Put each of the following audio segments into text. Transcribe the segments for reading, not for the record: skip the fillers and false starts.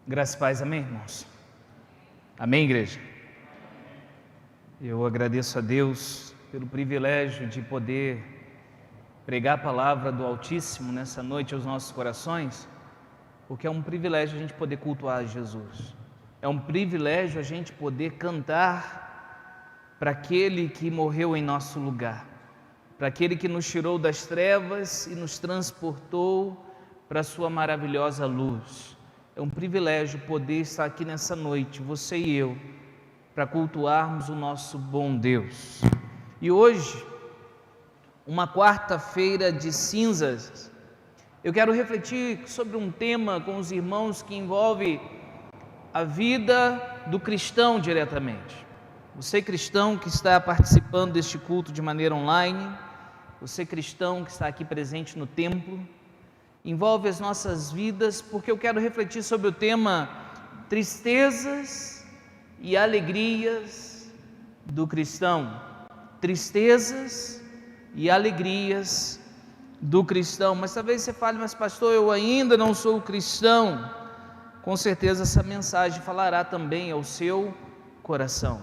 Graças e paz, amém, irmãos? Amém, igreja? Eu agradeço a Deus pelo privilégio de poder pregar a palavra do Altíssimo nessa noite aos nossos corações, porque é um privilégio a gente poder cultuar Jesus. É um privilégio a gente poder cantar para aquele que morreu em nosso lugar, para aquele que nos tirou das trevas e nos transportou para a sua maravilhosa luz. É um privilégio poder estar aqui nessa noite, você e eu, para cultuarmos o nosso bom Deus. E hoje, uma quarta-feira de cinzas, eu quero refletir sobre um tema com os irmãos que envolve a vida do cristão diretamente. Você cristão que está participando deste culto de maneira online, você cristão que está aqui presente no templo, envolve as nossas vidas, porque eu quero refletir sobre o tema tristezas e alegrias do cristão. Tristezas e alegrias do cristão. Mas talvez você fale, mas pastor, eu ainda não sou cristão. Com certeza essa mensagem falará também ao seu coração.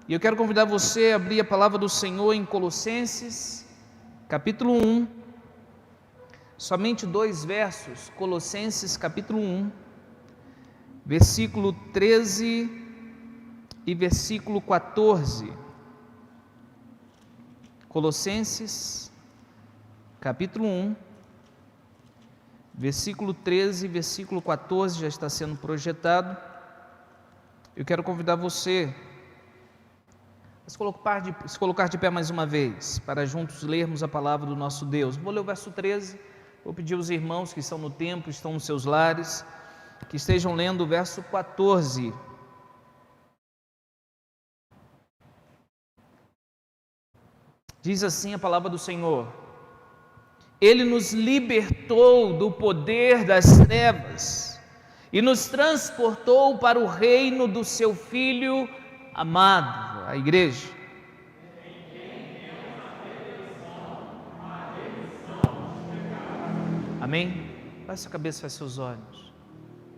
E eu quero convidar você a abrir a palavra do Senhor em Colossenses, capítulo 1, somente 2 versos, Colossenses capítulo 1, versículo 13 e versículo 14. Colossenses capítulo 1, versículo 13 e versículo 14 já está sendo projetado. Eu quero convidar você a se colocar de pé mais uma vez, para juntos lermos a palavra do nosso Deus. Vou ler o verso 13, vou pedir aos irmãos que estão no templo, estão nos seus lares, que estejam lendo o verso 14. Diz assim a palavra do Senhor: Ele nos libertou do poder das trevas e nos transportou para o reino do seu Filho amado, a igreja. Amém? Baixe sua cabeça, feche seus olhos.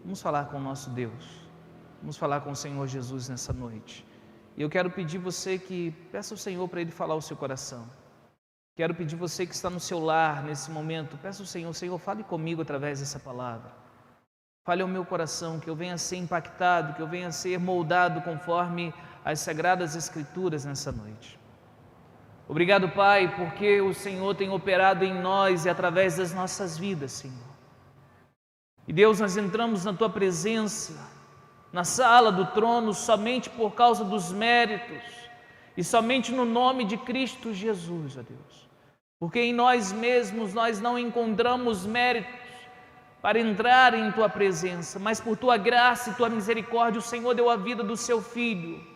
Vamos falar com o nosso Deus. Vamos falar com o Senhor Jesus nessa noite. E eu quero pedir você que peça ao Senhor para Ele falar ao seu coração. Quero pedir você que está no seu lar nesse momento, peça ao Senhor, Senhor, fale comigo através dessa palavra. Fale ao meu coração, que eu venha a ser impactado, que eu venha a ser moldado conforme as Sagradas Escrituras nessa noite. Obrigado, Pai, porque o Senhor tem operado em nós e através das nossas vidas, Senhor. E Deus, nós entramos na Tua presença, na sala do trono, somente por causa dos méritos e somente no nome de Cristo Jesus, ó Deus. Porque em nós mesmos nós não encontramos méritos para entrar em Tua presença, mas por Tua graça e Tua misericórdia o Senhor deu a vida do Seu Filho.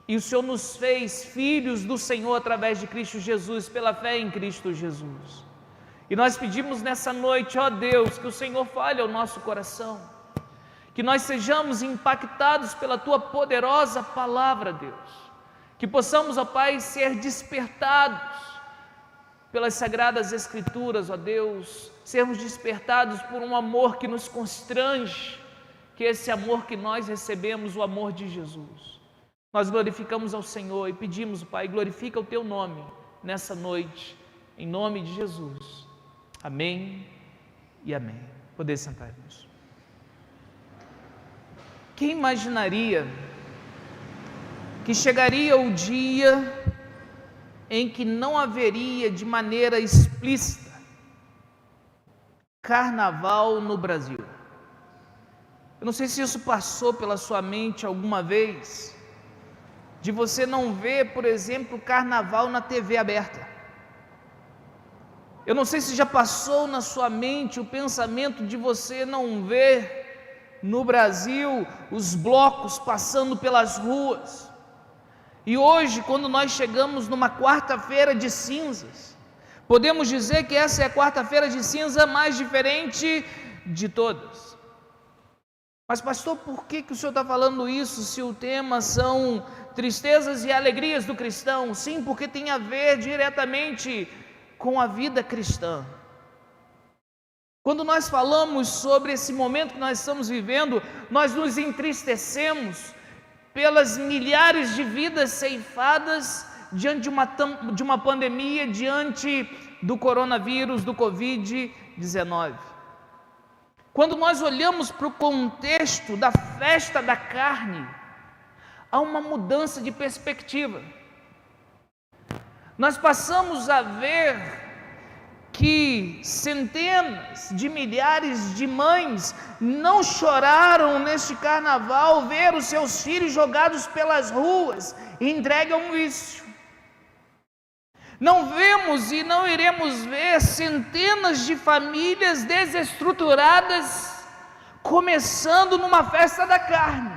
E o Senhor nos fez filhos do Senhor através de Cristo Jesus, pela fé em Cristo Jesus. E nós pedimos nessa noite, ó Deus, que o Senhor fale ao nosso coração, que nós sejamos impactados pela Tua poderosa palavra, Deus, que possamos, ó Pai, ser despertados pelas Sagradas Escrituras, ó Deus, sermos despertados por um amor que nos constrange, que é esse amor que nós recebemos, o amor de Jesus. Nós glorificamos ao Senhor e pedimos, Pai, glorifica o Teu nome nessa noite, em nome de Jesus. Amém e amém. Poder sentar, irmãos. Quem imaginaria que chegaria o dia em que não haveria de maneira explícita carnaval no Brasil? Eu não sei se isso passou pela sua mente alguma vez, de você não ver, por exemplo, carnaval na TV aberta. Eu não sei se já passou na sua mente o pensamento de você não ver no Brasil os blocos passando pelas ruas. E hoje, quando nós chegamos numa quarta-feira de cinzas, podemos dizer que essa é a quarta-feira de cinza mais diferente de todas. Mas pastor, por que o senhor está falando isso se o tema são tristezas e alegrias do cristão? Sim, porque tem a ver diretamente com a vida cristã. Quando nós falamos sobre esse momento que nós estamos vivendo, nós nos entristecemos pelas milhares de vidas ceifadas diante de uma pandemia, diante do coronavírus, do Covid-19. Quando nós olhamos para o contexto da festa da carne, há uma mudança de perspectiva. Nós passamos a ver que centenas de milhares de mães não choraram neste carnaval ver os seus filhos jogados pelas ruas e entregues a um vício. Não vemos e não iremos ver centenas de famílias desestruturadas começando numa festa da carne.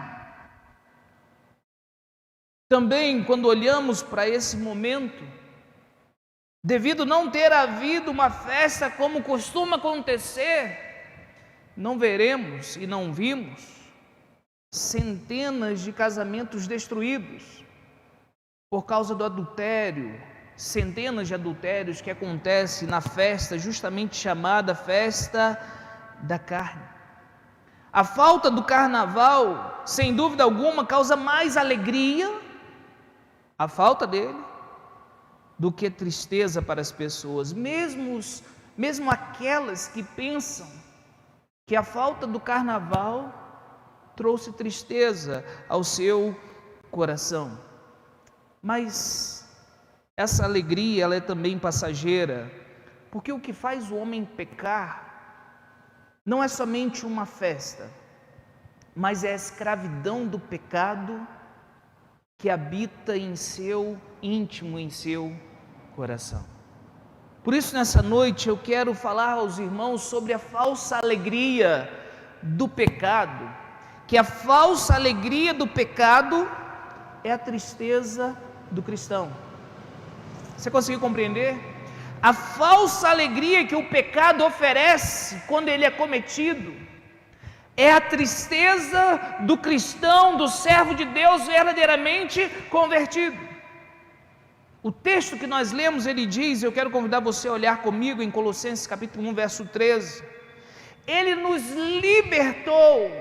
Também, quando olhamos para esse momento, devido não ter havido uma festa como costuma acontecer, não veremos e não vimos centenas de casamentos destruídos por causa do adultério, centenas de adultérios que acontecem na festa justamente chamada festa da carne. A falta do carnaval, sem dúvida alguma, causa mais alegria, a falta dele, do que tristeza para as pessoas, mesmo aquelas que pensam que a falta do carnaval trouxe tristeza ao seu coração. Mas essa alegria, ela é também passageira, porque o que faz o homem pecar não é somente uma festa, mas é a escravidão do pecado que habita em seu íntimo, em seu coração. Por isso, nessa noite, eu quero falar aos irmãos sobre a falsa alegria do pecado, que a falsa alegria do pecado é a tristeza do cristão. Você conseguiu compreender? A falsa alegria que o pecado oferece quando ele é cometido é a tristeza do cristão, do servo de Deus verdadeiramente convertido. O texto que nós lemos, ele diz, eu quero convidar você a olhar comigo em Colossenses capítulo 1, verso 13. Ele nos libertou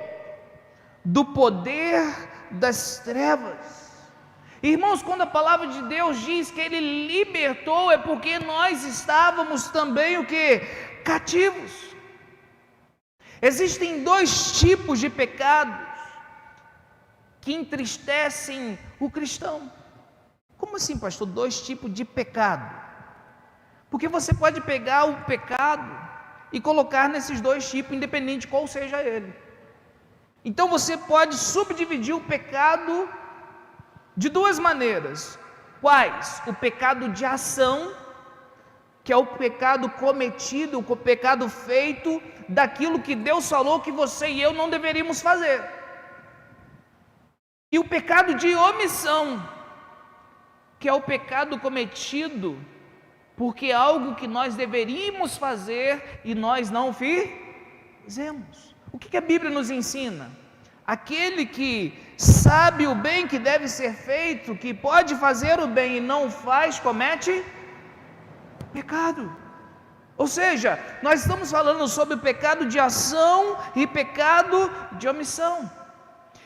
do poder das trevas. Irmãos, quando a palavra de Deus diz que Ele libertou, é porque nós estávamos também o quê? Cativos. Existem dois tipos de pecados que entristecem o cristão. Como assim, pastor? Dois tipos de pecado? Porque você pode pegar o pecado e colocar nesses dois tipos, independente de qual seja ele. Então você pode subdividir o pecado de duas maneiras. Quais? O pecado de ação, que é o pecado cometido, o pecado feito daquilo que Deus falou que você e eu não deveríamos fazer. E o pecado de omissão, que é o pecado cometido porque é algo que nós deveríamos fazer e nós não fizemos. O que a Bíblia nos ensina? Aquele que sabe o bem que deve ser feito, que pode fazer o bem e não faz, comete pecado. Ou seja, nós estamos falando sobre o pecado de ação e pecado de omissão.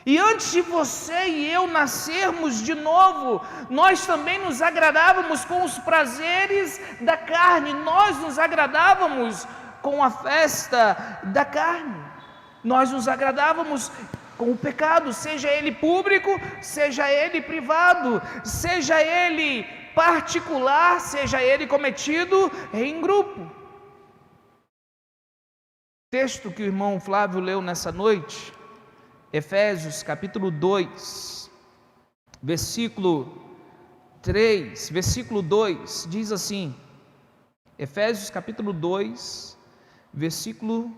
E antes de você e eu nascermos de novo, nós também nos agradávamos com os prazeres da carne, nós nos agradávamos com a festa da carne, nós nos agradávamos com o pecado, seja ele público, seja ele privado, seja ele particular, seja ele cometido em grupo. O texto que o irmão Flávio leu nessa noite, Efésios capítulo 2, versículo 3, versículo 2, diz assim, Efésios capítulo 2, versículo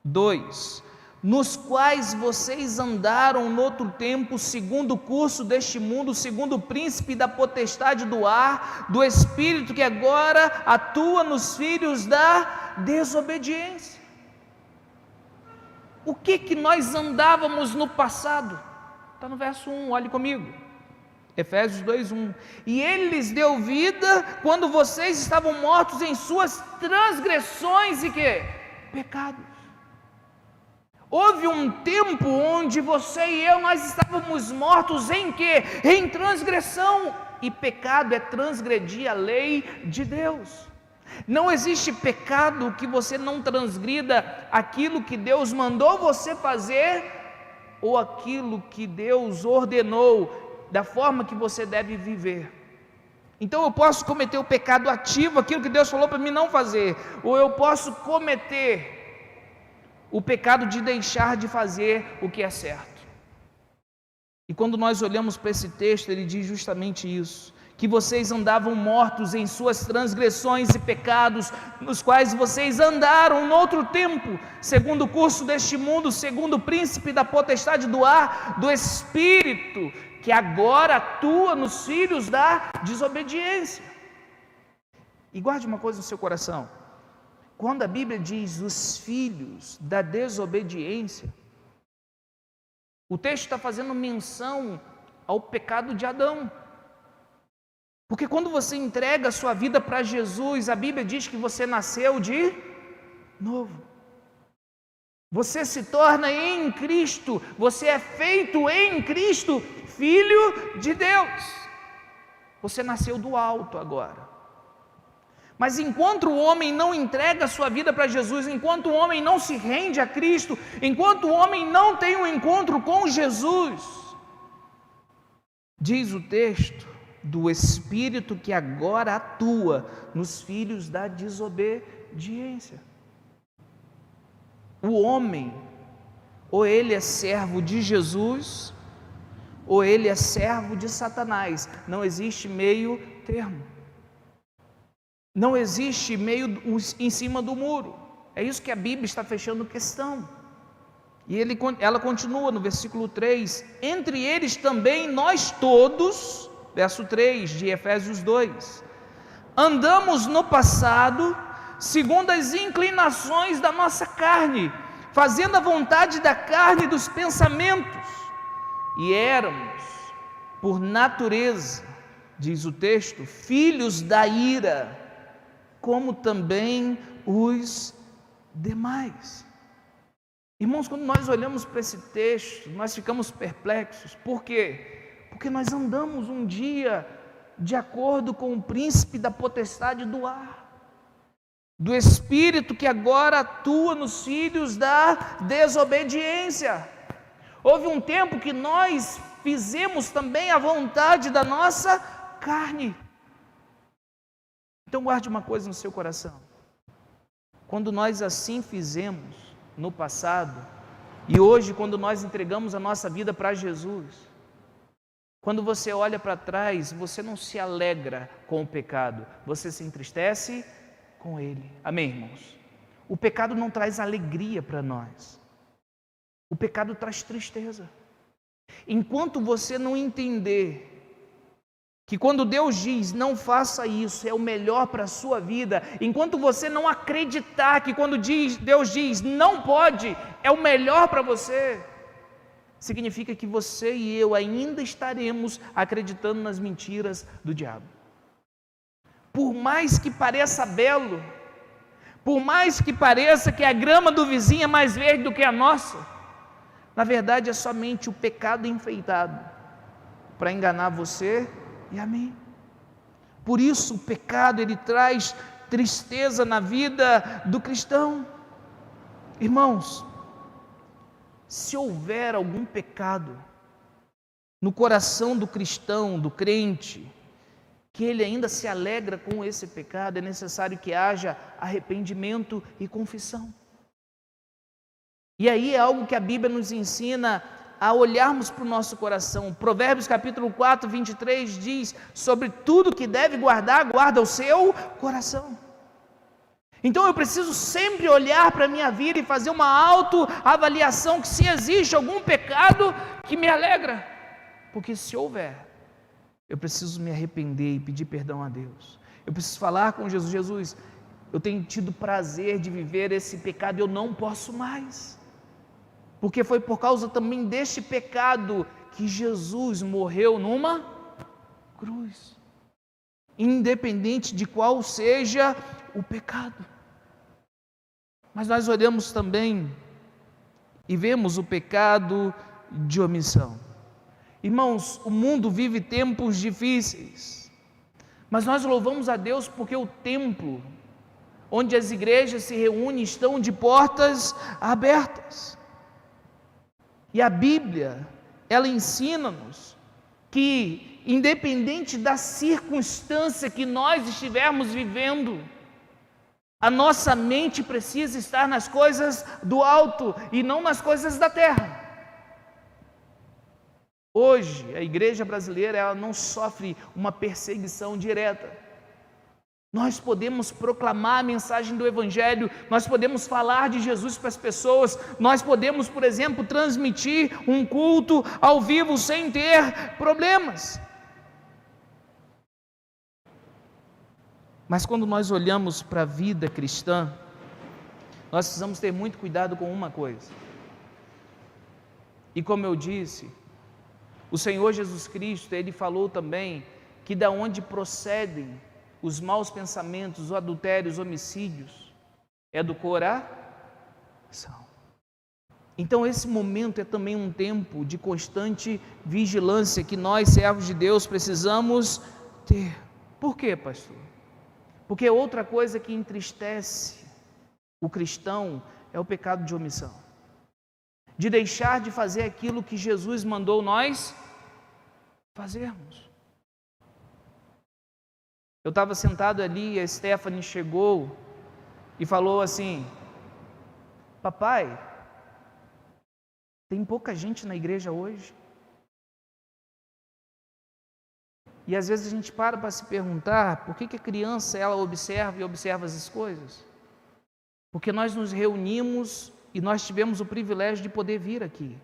2, nos quais vocês andaram no outro tempo, segundo o curso deste mundo, segundo o príncipe da potestade do ar, do espírito que agora atua nos filhos da desobediência. O que nós andávamos no passado? Está no verso 1, olhe comigo. Efésios 2:1. E Ele lhes deu vida quando vocês estavam mortos em suas transgressões e pecados. Houve um tempo onde você e eu, nós estávamos mortos em quê? Em transgressão. E pecado é transgredir a lei de Deus. Não existe pecado que você não transgrida aquilo que Deus mandou você fazer ou aquilo que Deus ordenou da forma que você deve viver. Então eu posso cometer o pecado ativo, aquilo que Deus falou para mim não fazer, ou eu posso cometer o pecado de deixar de fazer o que é certo. E quando nós olhamos para esse texto, ele diz justamente isso, que vocês andavam mortos em suas transgressões e pecados, nos quais vocês andaram no outro tempo, segundo o curso deste mundo, segundo o príncipe da potestade do ar, do espírito, que agora atua nos filhos da desobediência. E guarde uma coisa no seu coração, quando a Bíblia diz os filhos da desobediência, o texto está fazendo menção ao pecado de Adão. Porque quando você entrega a sua vida para Jesus, a Bíblia diz que você nasceu de novo. Você se torna em Cristo, você é feito em Cristo, filho de Deus. Você nasceu do alto agora. Mas enquanto o homem não entrega a sua vida para Jesus, enquanto o homem não se rende a Cristo, enquanto o homem não tem um encontro com Jesus, diz o texto, do Espírito que agora atua nos filhos da desobediência. O homem, ou ele é servo de Jesus, ou ele é servo de Satanás. Não existe meio termo. Não existe meio em cima do muro. É isso que a Bíblia está fechando questão. E ela continua no versículo 3: entre eles também nós todos, verso 3 de Efésios 2, andamos no passado, segundo as inclinações da nossa carne, fazendo a vontade da carne e dos pensamentos, e éramos, por natureza, diz o texto, filhos da ira, como também os demais. Irmãos, quando nós olhamos para esse texto, nós ficamos perplexos. Por quê? Porque nós andamos um dia de acordo com o príncipe da potestade do ar, do espírito que agora atua nos filhos da desobediência. Houve um tempo que nós fizemos também a vontade da nossa carne. Então guarde uma coisa no seu coração: quando nós assim fizemos no passado, e hoje quando nós entregamos a nossa vida para Jesus, quando você olha para trás, você não se alegra com o pecado, você se entristece com ele. Amém, irmãos? O pecado não traz alegria para nós, o pecado traz tristeza. Enquanto você não entender que quando Deus diz não faça isso, é o melhor para a sua vida, enquanto você não acreditar que quando Deus diz não pode, é o melhor para você, significa que você e eu ainda estaremos acreditando nas mentiras do diabo. Por mais que pareça belo, por mais que pareça que a grama do vizinho é mais verde do que a nossa, na verdade é somente o pecado enfeitado para enganar você e a mim. Por isso o pecado, ele traz tristeza na vida do cristão. Irmãos, se houver algum pecado no coração do cristão, do crente, que ele ainda se alegra com esse pecado, é necessário que haja arrependimento e confissão. E aí é algo que a Bíblia nos ensina a olharmos para o nosso coração. Provérbios capítulo 4, 23 diz: sobre tudo que deve guardar, guarda o seu coração. Então eu preciso sempre olhar para a minha vida e fazer uma autoavaliação, que se existe algum pecado que me alegra, porque se houver, eu preciso me arrepender e pedir perdão a Deus. Eu preciso falar com Jesus: Jesus, eu tenho tido prazer de viver esse pecado e eu não posso mais, porque foi por causa também deste pecado que Jesus morreu numa cruz, independente de qual seja o pecado. Mas nós olhamos também e vemos o pecado de omissão. Irmãos, o mundo vive tempos difíceis, mas nós louvamos a Deus porque o templo, onde as igrejas se reúnem, estão de portas abertas. E a Bíblia, ela ensina-nos que, independente da circunstância que nós estivermos vivendo, a nossa mente precisa estar nas coisas do alto e não nas coisas da terra. Hoje, a igreja brasileira, ela não sofre uma perseguição direta. Nós podemos proclamar a mensagem do Evangelho, nós podemos falar de Jesus para as pessoas, nós podemos, por exemplo, transmitir um culto ao vivo sem ter problemas. Mas quando nós olhamos para a vida cristã, nós precisamos ter muito cuidado com uma coisa. E como eu disse, o Senhor Jesus Cristo, Ele falou também que da onde procedem os maus pensamentos, os adultérios, os homicídios, é do coração. Então esse momento é também um tempo de constante vigilância que nós, servos de Deus, precisamos ter. Por quê, pastor? Porque outra coisa que entristece o cristão é o pecado de omissão. De deixar de fazer aquilo que Jesus mandou nós fazermos. Eu estava sentado ali e a Stephanie chegou e falou assim: papai, tem pouca gente na igreja hoje. E às vezes a gente para se perguntar por que a criança ela observa as coisas. Porque nós nos reunimos e nós tivemos o privilégio de poder vir aqui.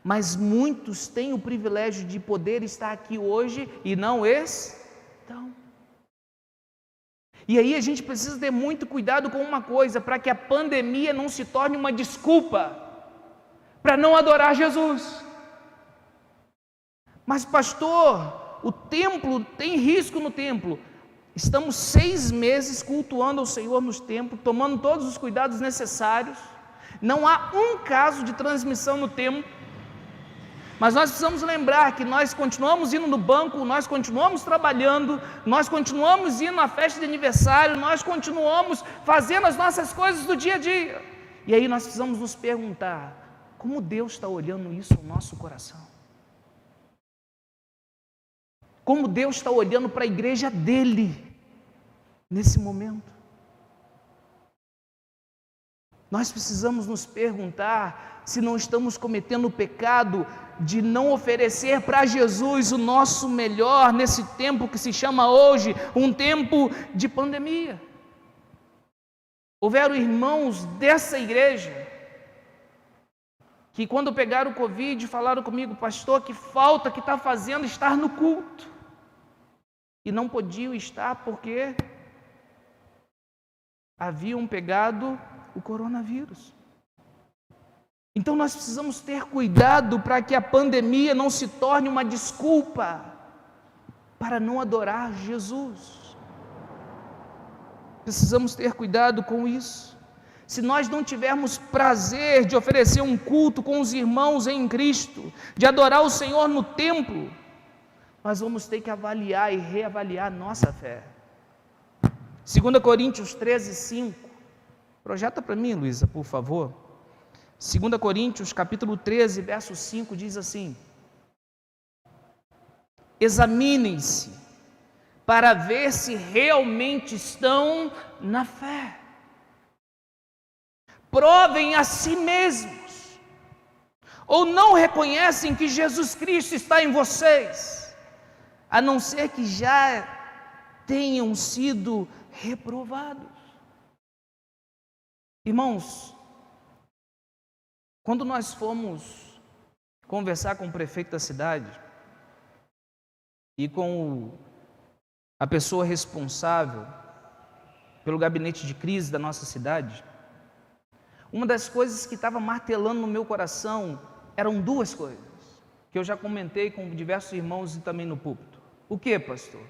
Mas muitos têm o privilégio de poder estar aqui hoje e não estão. E aí a gente precisa ter muito cuidado com uma coisa, para que a pandemia não se torne uma desculpa para não adorar Jesus. Mas pastor, o templo, tem risco no templo. Estamos 6 meses cultuando ao Senhor nos templos, tomando todos os cuidados necessários. Não há um caso de transmissão no templo. Mas nós precisamos lembrar que nós continuamos indo no banco, nós continuamos trabalhando, nós continuamos indo na festa de aniversário, nós continuamos fazendo as nossas coisas do dia a dia. E aí nós precisamos nos perguntar, como Deus está olhando isso no nosso coração? Como Deus está olhando para a igreja dele, nesse momento? Nós precisamos nos perguntar se não estamos cometendo o pecado de não oferecer para Jesus o nosso melhor nesse tempo que se chama hoje um tempo de pandemia. Houveram irmãos dessa igreja que quando pegaram o Covid falaram comigo: pastor, que falta que está fazendo estar no culto. E não podiam estar porque haviam pegado o coronavírus. Então nós precisamos ter cuidado para que a pandemia não se torne uma desculpa para não adorar Jesus. Precisamos ter cuidado com isso. Se nós não tivermos prazer de oferecer um culto com os irmãos em Cristo, de adorar o Senhor no templo, nós vamos ter que avaliar e reavaliar nossa fé. 2 Coríntios 13:5. Projeta para mim, Luísa, por favor. 2 Coríntios capítulo 13, verso 5 diz assim: examinem-se para ver se realmente estão na fé. Provem a si mesmos, ou não reconhecem que Jesus Cristo está em vocês, a não ser que já tenham sido reprovados. Irmãos, quando nós fomos conversar com o prefeito da cidade e com a pessoa responsável pelo gabinete de crise da nossa cidade, uma das coisas que estava martelando no meu coração eram 2 coisas, que eu já comentei com diversos irmãos e também no púlpito. O que, pastor?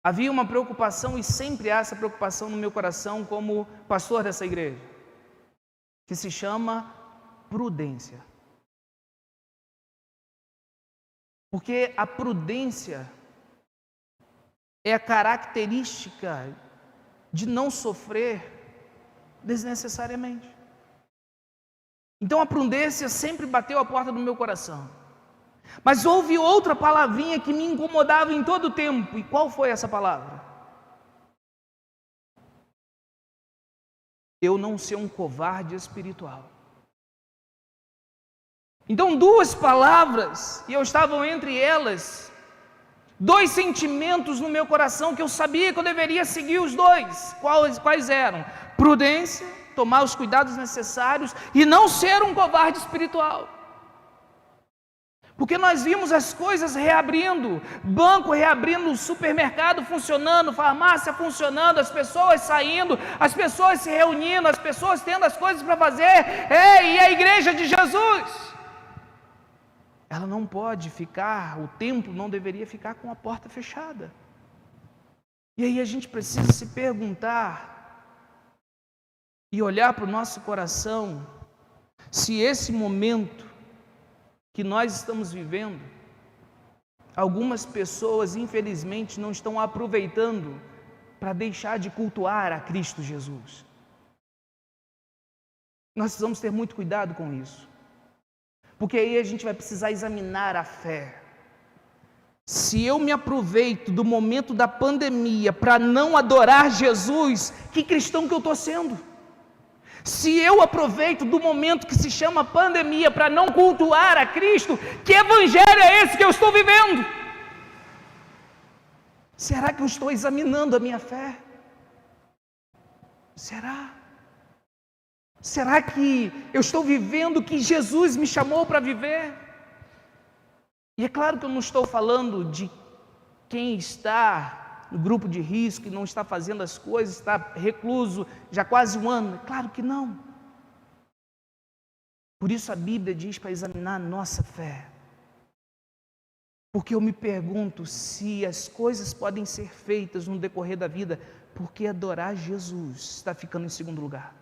Havia uma preocupação, e sempre há essa preocupação no meu coração como pastor dessa igreja, que se chama prudência. Porque a prudência é a característica de não sofrer desnecessariamente. Então a prudência sempre bateu a porta do meu coração. Mas houve outra palavrinha que me incomodava em todo o tempo. E qual foi essa palavra? Eu não ser um covarde espiritual. Então, duas palavras, e eu estava entre elas, dois sentimentos no meu coração que eu sabia que eu deveria seguir os dois. Quais eram? Prudência, tomar os cuidados necessários e não ser um covarde espiritual. Porque nós vimos as coisas reabrindo, banco reabrindo, supermercado funcionando, farmácia funcionando, as pessoas saindo, as pessoas se reunindo, as pessoas tendo as coisas para fazer. Ei, e a igreja de Jesus? Ela não pode ficar, o templo não deveria ficar com a porta fechada. E aí a gente precisa se perguntar e olhar para o nosso coração, se esse momento que nós estamos vivendo, algumas pessoas infelizmente não estão aproveitando para deixar de cultuar a Cristo Jesus. Nós precisamos ter muito cuidado com isso. Porque aí a gente vai precisar examinar a fé. Se eu me aproveito do momento da pandemia para não adorar Jesus, que cristão que eu estou sendo? Se eu aproveito do momento que se chama pandemia para não cultuar a Cristo, que evangelho é esse que eu estou vivendo? Será que eu estou examinando a minha fé? Será? Será que eu estou vivendo o que Jesus me chamou para viver? E é claro que eu não estou falando de quem está no grupo de risco e não está fazendo as coisas, está recluso já quase um ano. É claro que não. Por isso a Bíblia diz para examinar a nossa fé. Porque eu me pergunto se as coisas podem ser feitas no decorrer da vida, por que adorar Jesus está ficando em segundo lugar?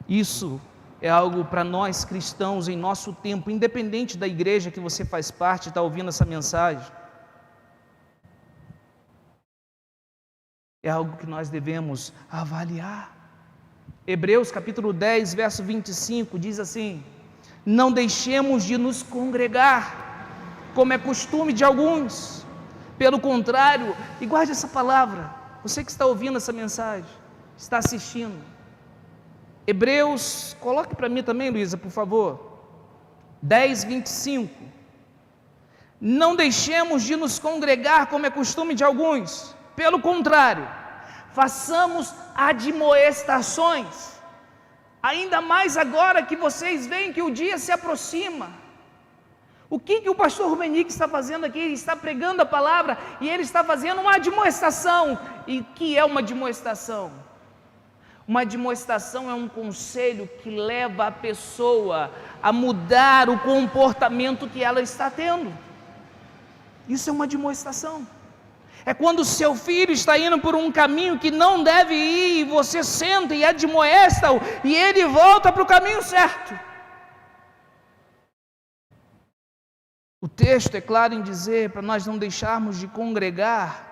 Isso é algo para nós cristãos em nosso tempo, independente da igreja que você faz parte, está ouvindo essa mensagem. É algo que nós devemos avaliar. Hebreus capítulo 10, verso 25, diz assim: não deixemos de nos congregar, como é costume de alguns. Pelo contrário, e guarde essa palavra, você que está ouvindo essa mensagem, está assistindo. Hebreus, coloque para mim também, Luísa, por favor. 10, 25. Não deixemos de nos congregar, como é costume de alguns. Pelo contrário, façamos admoestações. Ainda mais agora que vocês veem que o dia se aproxima. O que o pastor Rubenique está fazendo aqui? Ele está pregando a palavra e ele está fazendo uma admoestação. E o que é uma admoestação? Uma admoestação é um conselho que leva a pessoa a mudar o comportamento que ela está tendo. Isso é uma admoestação. É quando o seu filho está indo por um caminho que não deve ir, e você senta e admoesta-o, e ele volta para o caminho certo. O texto é claro em dizer para nós não deixarmos de congregar,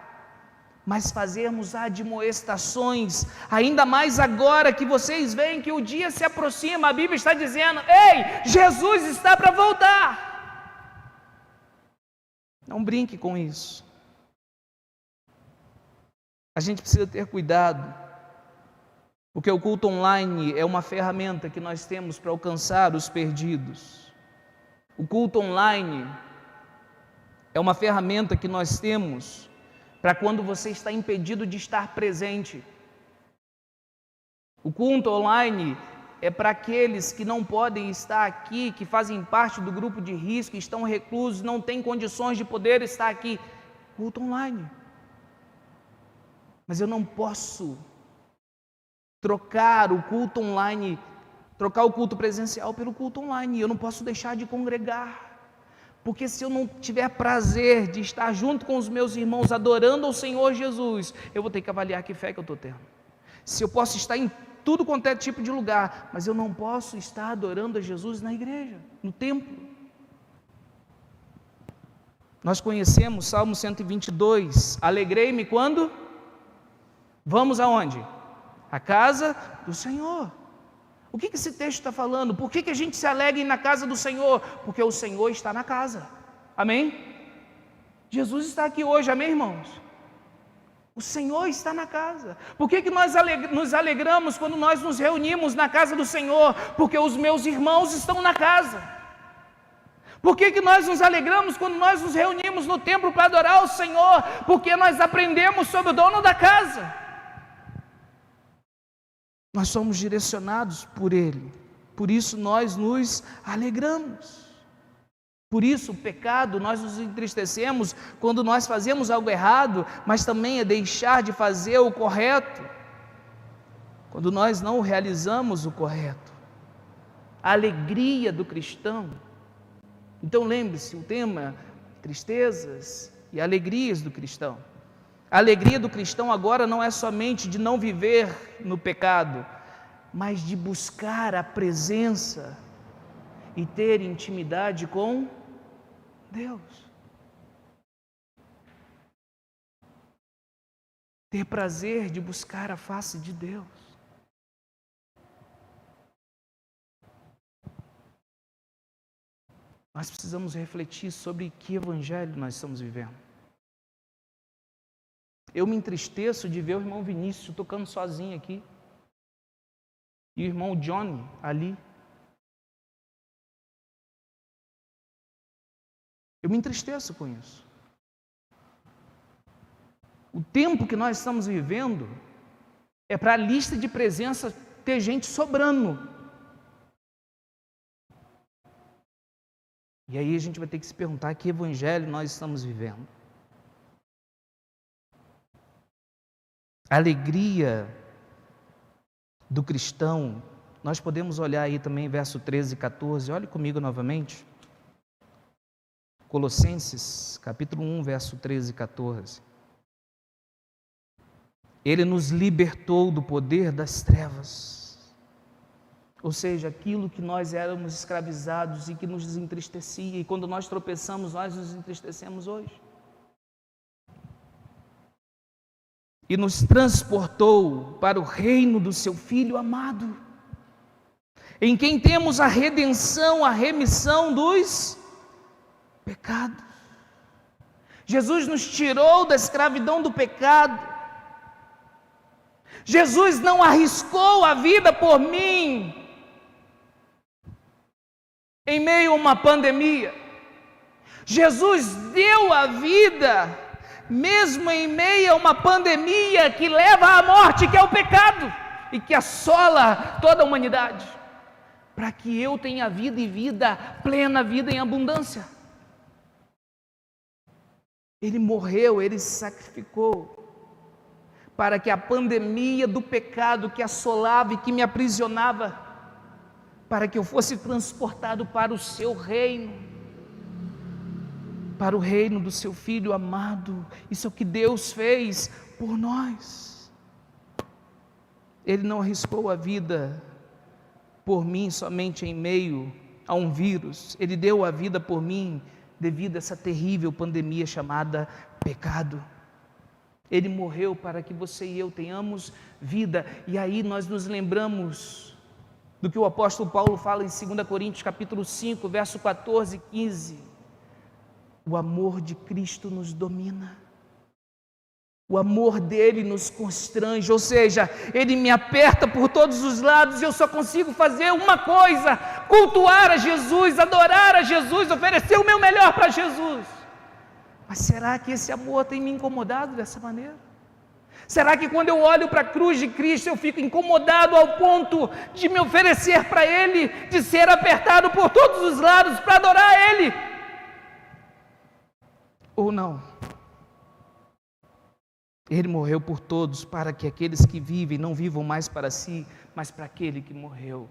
mas fazermos admoestações, ainda mais agora que vocês veem que o dia se aproxima. A Bíblia está dizendo: ei, Jesus está para voltar. Não brinque com isso. A gente precisa ter cuidado, porque o culto online é uma ferramenta que nós temos para alcançar os perdidos. O culto online é uma ferramenta que nós temos para quando você está impedido de estar presente. O culto online é para aqueles que não podem estar aqui, que fazem parte do grupo de risco, estão reclusos, não têm condições de poder estar aqui. Culto online. Mas eu não posso trocar o culto online, trocar o culto presencial pelo culto online. Eu não posso deixar de congregar. Porque se eu não tiver prazer de estar junto com os meus irmãos adorando ao Senhor Jesus, eu vou ter que avaliar que fé que eu estou tendo. Se eu posso estar em tudo quanto é tipo de lugar, mas eu não posso estar adorando a Jesus na igreja, no templo. Nós conhecemos Salmo 122, alegrei-me quando? Vamos aonde? A casa do Senhor. O que esse texto está falando? Por que a gente se alegra na casa do Senhor? Porque o Senhor está na casa, amém? Jesus está aqui hoje, amém, irmãos? O Senhor está na casa. Por que nós nos alegramos quando nós nos reunimos na casa do Senhor? Porque os meus irmãos estão na casa. Por que nós nos alegramos quando nós nos reunimos no templo para adorar o Senhor? Porque nós aprendemos sobre o dono da casa. Nós somos direcionados por Ele. Por isso nós nos alegramos. Por isso o pecado, nós nos entristecemos quando nós fazemos algo errado, mas também é deixar de fazer o correto, quando nós não realizamos o correto. A alegria do cristão. Então lembre-se, o tema, tristezas e alegrias do cristão. A alegria do cristão agora não é somente de não viver no pecado, mas de buscar a presença e ter intimidade com Deus. Ter prazer de buscar a face de Deus. Nós precisamos refletir sobre que evangelho nós estamos vivendo. Eu me entristeço de ver o irmão Vinícius tocando sozinho aqui. E o irmão Johnny ali. Eu me entristeço com isso. O tempo que nós estamos vivendo é para a lista de presença ter gente sobrando. E aí a gente vai ter que se perguntar que evangelho nós estamos vivendo. A alegria do cristão, nós podemos olhar aí também verso 13 e 14, olhe comigo novamente. Colossenses, capítulo 1, verso 13 e 14. Ele nos libertou do poder das trevas. Ou seja, aquilo que nós éramos escravizados e que nos entristecia, e quando nós tropeçamos, nós nos entristecemos hoje. E nos transportou para o reino do seu Filho amado, em quem temos a redenção, a remissão dos pecados. Jesus nos tirou da escravidão do pecado. Jesus não arriscou a vida por mim em meio a uma pandemia. Jesus deu a vida mesmo em meio a uma pandemia que leva à morte, que é o pecado, e que assola toda a humanidade, para que eu tenha vida e vida plena, vida em abundância. Ele morreu, Ele se sacrificou, para que a pandemia do pecado que assolava e que me aprisionava, para que eu fosse transportado para o seu reino, para o reino do seu Filho amado. Isso é o que Deus fez por nós. Ele não arriscou a vida por mim somente em meio a um vírus. Ele deu a vida por mim devido a essa terrível pandemia chamada pecado. Ele morreu para que você e eu tenhamos vida. E aí nós nos lembramos do que o apóstolo Paulo fala em 2 Coríntios capítulo 5, verso 14 e 15. O amor de Cristo nos domina. O amor dele nos constrange, ou seja, ele me aperta por todos os lados e eu só consigo fazer uma coisa: cultuar a Jesus, adorar a Jesus, oferecer o meu melhor para Jesus. Mas será que esse amor tem me incomodado dessa maneira? Será que quando eu olho para a cruz de Cristo eu fico incomodado ao ponto de me oferecer para Ele, de ser apertado por todos os lados para adorar a Ele? Ou não? Ele morreu por todos, para que aqueles que vivem não vivam mais para si, mas para aquele que morreu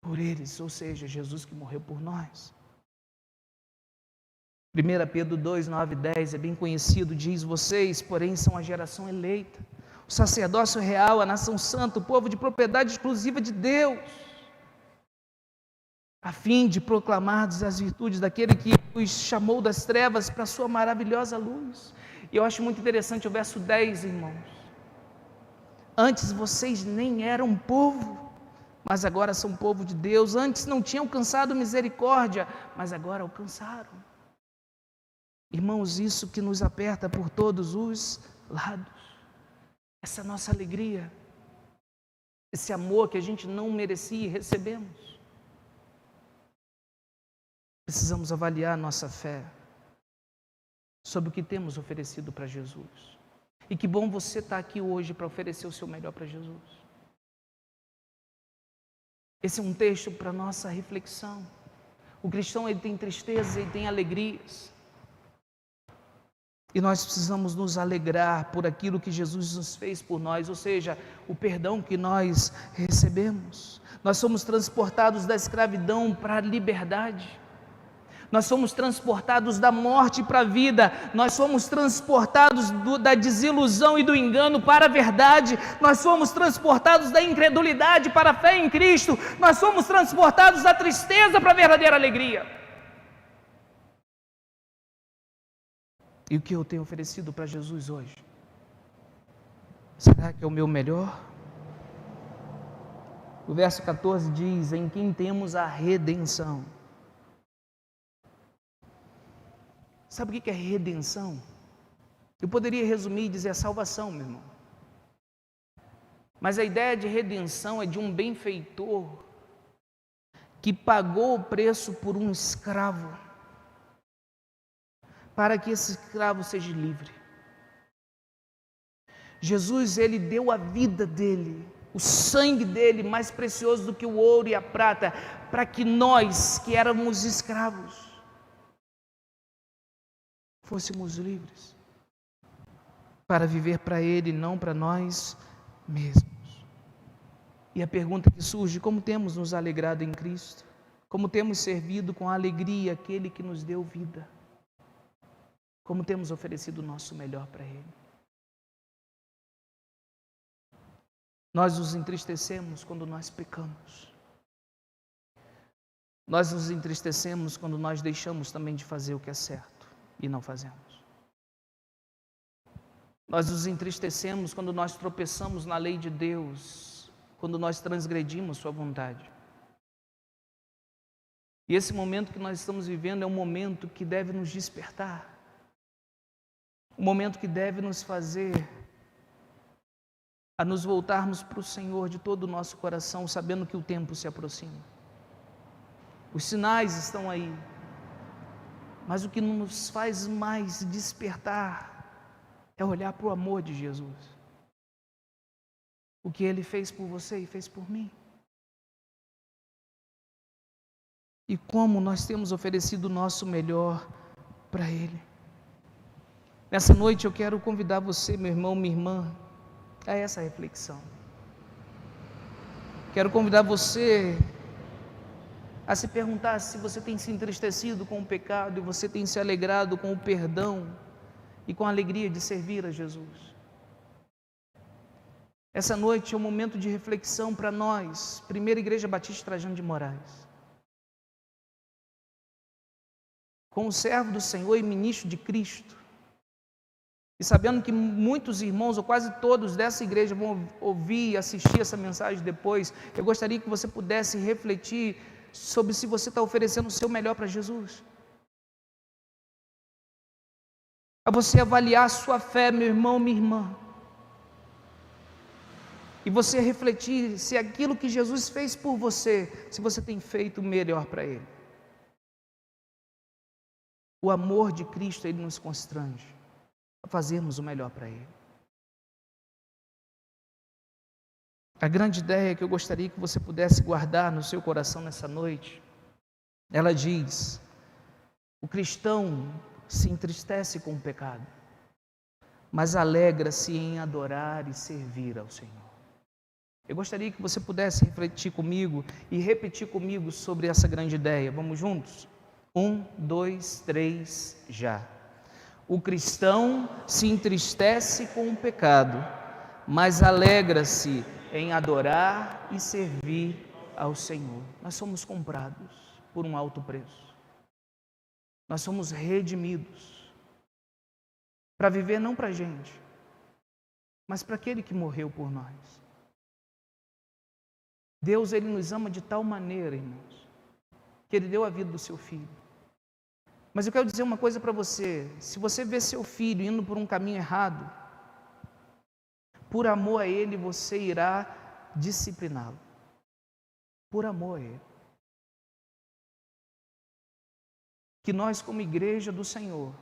por eles, ou seja, Jesus que morreu por nós. 1 Pedro 2, 9 e 10 é bem conhecido, diz: vocês, porém, são a geração eleita, o sacerdócio real, a nação santa, o povo de propriedade exclusiva de Deus, a fim de proclamardes as virtudes daquele que os chamou das trevas para a sua maravilhosa luz. E eu acho muito interessante o verso 10, irmãos. Antes vocês nem eram povo, mas agora são povo de Deus. Antes não tinham alcançado misericórdia, mas agora alcançaram. Irmãos, isso que nos aperta por todos os lados, essa nossa alegria, esse amor que a gente não merecia e recebemos. Precisamos avaliar nossa fé sobre o que temos oferecido para Jesus. E que bom você estar aqui hoje para oferecer o seu melhor para Jesus. Esse é um texto para nossa reflexão. O cristão, ele tem tristezas, ele tem alegrias. E nós precisamos nos alegrar por aquilo que Jesus nos fez por nós, ou seja, o perdão que nós recebemos. Nós somos transportados da escravidão para a liberdade. Nós somos transportados da morte para a vida, nós somos transportados da desilusão e do engano para a verdade, nós somos transportados da incredulidade para a fé em Cristo, nós somos transportados da tristeza para a verdadeira alegria. E o que eu tenho oferecido para Jesus hoje? Será que é o meu melhor? O verso 14 diz: em quem temos a redenção. Sabe o que é redenção? Eu poderia resumir e dizer a salvação, meu irmão. Mas a ideia de redenção é de um benfeitor que pagou o preço por um escravo, para que esse escravo seja livre. Jesus, ele deu a vida dele, o sangue dele, mais precioso do que o ouro e a prata, para que nós, que éramos escravos, fôssemos livres, para viver para Ele, não para nós mesmos. E a pergunta que surge: como temos nos alegrado em Cristo? Como temos servido com alegria aquele que nos deu vida? Como temos oferecido o nosso melhor para Ele? Nós nos entristecemos quando nós pecamos. Nós nos entristecemos quando nós deixamos também de fazer o que é certo e não fazemos. Nós nos entristecemos quando nós tropeçamos na lei de Deus, quando nós transgredimos sua vontade. E esse momento que nós estamos vivendo é um momento que deve nos despertar, um momento que deve nos fazer a nos voltarmos para o Senhor de todo o nosso coração, sabendo que o tempo se aproxima. Os sinais estão aí, mas o que nos faz mais despertar é olhar para o amor de Jesus. O que Ele fez por você e fez por mim. E como nós temos oferecido o nosso melhor para Ele. Nessa noite eu quero convidar você, meu irmão, minha irmã, a essa reflexão. Quero convidar você a se perguntar se você tem se entristecido com o pecado e você tem se alegrado com o perdão e com a alegria de servir a Jesus. Essa noite é um momento de reflexão para nós, Primeira Igreja Batista Trajano de Moraes. Como servo do Senhor e ministro de Cristo, e sabendo que muitos irmãos, ou quase todos dessa igreja vão ouvir e assistir essa mensagem depois, eu gostaria que você pudesse refletir sobre se você está oferecendo o seu melhor para Jesus. A você avaliar a sua fé, meu irmão, minha irmã, e você refletir se aquilo que Jesus fez por você, se você tem feito o melhor para Ele. O amor de Cristo, Ele nos constrange a fazermos o melhor para Ele. A grande ideia que eu gostaria que você pudesse guardar no seu coração nessa noite, ela diz: o cristão se entristece com o pecado, mas alegra-se em adorar e servir ao Senhor. Eu gostaria que você pudesse refletir comigo e repetir comigo sobre essa grande ideia. Vamos juntos? 1, 2, 3, já. O cristão se entristece com o pecado, mas alegra-se em adorar e servir ao Senhor. Nós somos comprados por um alto preço. Nós somos redimidos para viver não para a gente, mas para aquele que morreu por nós. Deus, Ele nos ama de tal maneira, irmãos, que Ele deu a vida do seu Filho. Mas eu quero dizer uma coisa para você: se você vê seu filho indo por um caminho errado, por amor a ele, você irá discipliná-lo. Por amor a ele. Que nós, como igreja do Senhor,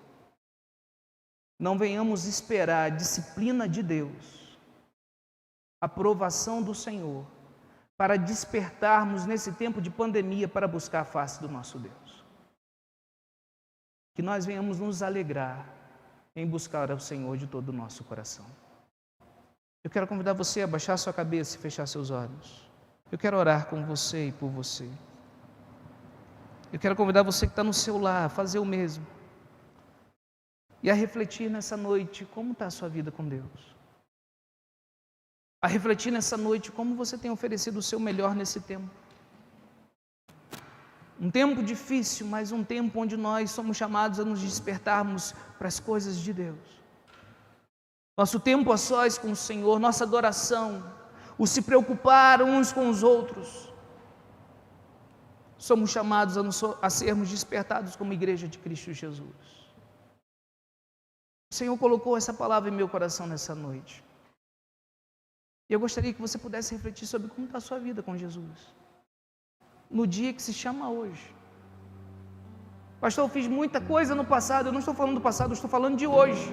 não venhamos esperar a disciplina de Deus, a aprovação do Senhor, para despertarmos nesse tempo de pandemia para buscar a face do nosso Deus. Que nós venhamos nos alegrar em buscar ao Senhor de todo o nosso coração. Eu quero convidar você a baixar sua cabeça e fechar seus olhos. Eu quero orar com você e por você. Eu quero convidar você que está no seu lar a fazer o mesmo. E a refletir nessa noite como está a sua vida com Deus. A refletir nessa noite como você tem oferecido o seu melhor nesse tempo. Um tempo difícil, mas um tempo onde nós somos chamados a nos despertarmos para as coisas de Deus. Nosso tempo a sós com o Senhor, nossa adoração, o se preocupar uns com os outros. Somos chamados a sermos despertados como igreja de Cristo Jesus. O Senhor colocou essa palavra em meu coração nessa noite. E eu gostaria que você pudesse refletir sobre como está a sua vida com Jesus. No dia que se chama hoje. Pastor, eu fiz muita coisa no passado. Eu não estou falando do passado, eu estou falando de hoje.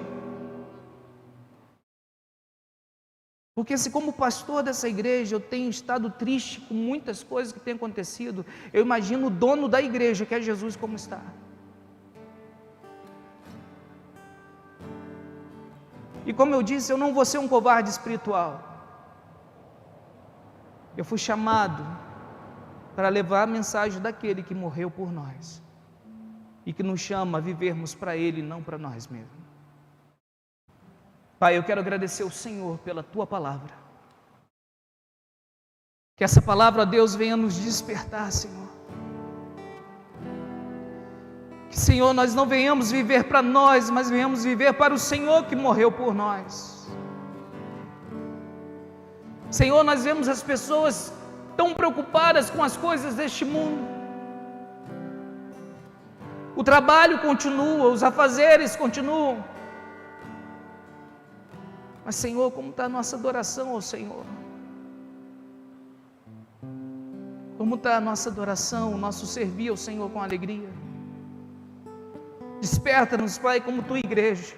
Porque se como pastor dessa igreja eu tenho estado triste com muitas coisas que têm acontecido, eu imagino o dono da igreja, que é Jesus, como está. E como eu disse, eu não vou ser um covarde espiritual. Eu fui chamado para levar a mensagem daquele que morreu por nós e que nos chama a vivermos para Ele e não para nós mesmos. Pai, eu quero agradecer ao Senhor pela Tua palavra. Que essa palavra, Deus, venha nos despertar, Senhor. Que, Senhor, nós não venhamos viver para nós, mas venhamos viver para o Senhor que morreu por nós. Senhor, nós vemos as pessoas tão preocupadas com as coisas deste mundo. O trabalho continua, os afazeres continuam. Mas, Senhor, como está a nossa adoração ao Senhor? Como está a nossa adoração, o nosso servir ao Senhor com alegria? Desperta-nos, Pai, como Tua igreja.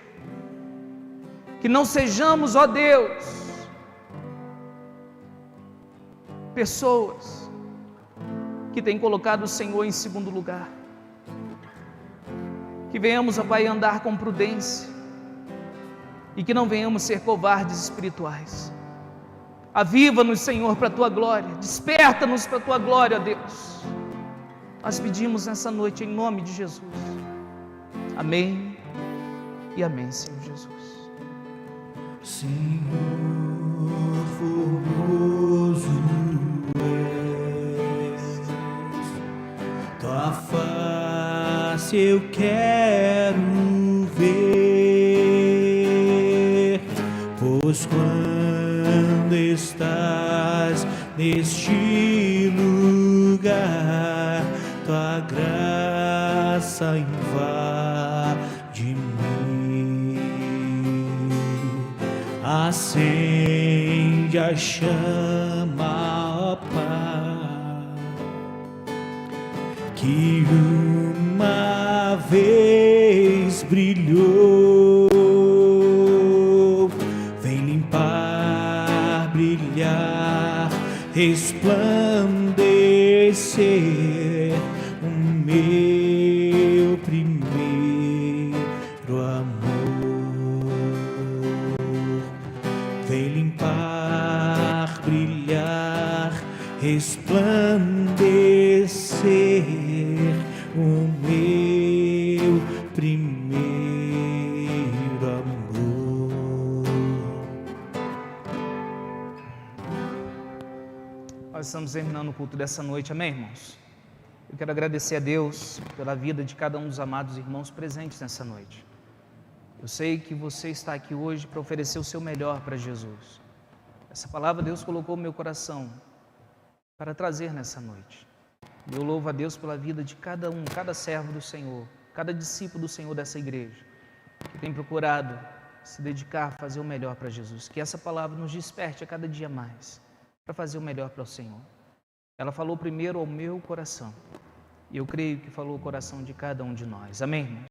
Que não sejamos, ó Deus, pessoas que têm colocado o Senhor em segundo lugar. Que venhamos, ó Pai, andar com prudência e que não venhamos ser covardes espirituais. Aviva-nos, Senhor, para a Tua glória. Desperta-nos para a Tua glória, ó Deus. Nós pedimos nessa noite em nome de Jesus. Amém e amém, Senhor Jesus. Senhor, formoso és, Tua face eu quero ver, pois quando estás neste lugar, Tua graça invade mim, acende a chama, ó Pai, que uma vez brilhou, vem limpar, brilhar, resplandecer o meu primeiro amor. Vem limpar, brilhar, resplandecer o meu estamos terminando o culto dessa noite, amém, irmãos? Eu quero agradecer a Deus pela vida de cada um dos amados irmãos presentes nessa noite. Eu sei que você está aqui hoje para oferecer o seu melhor para Jesus. Essa palavra Deus colocou no meu coração para trazer nessa noite. Eu louvo a Deus pela vida de cada um, cada servo do Senhor, cada discípulo do Senhor dessa igreja, que tem procurado se dedicar a fazer o melhor para Jesus. Que essa palavra nos desperte a cada dia mais para fazer o melhor para o Senhor. Ela falou primeiro ao meu coração, e eu creio que falou o coração de cada um de nós. Amém, irmãos?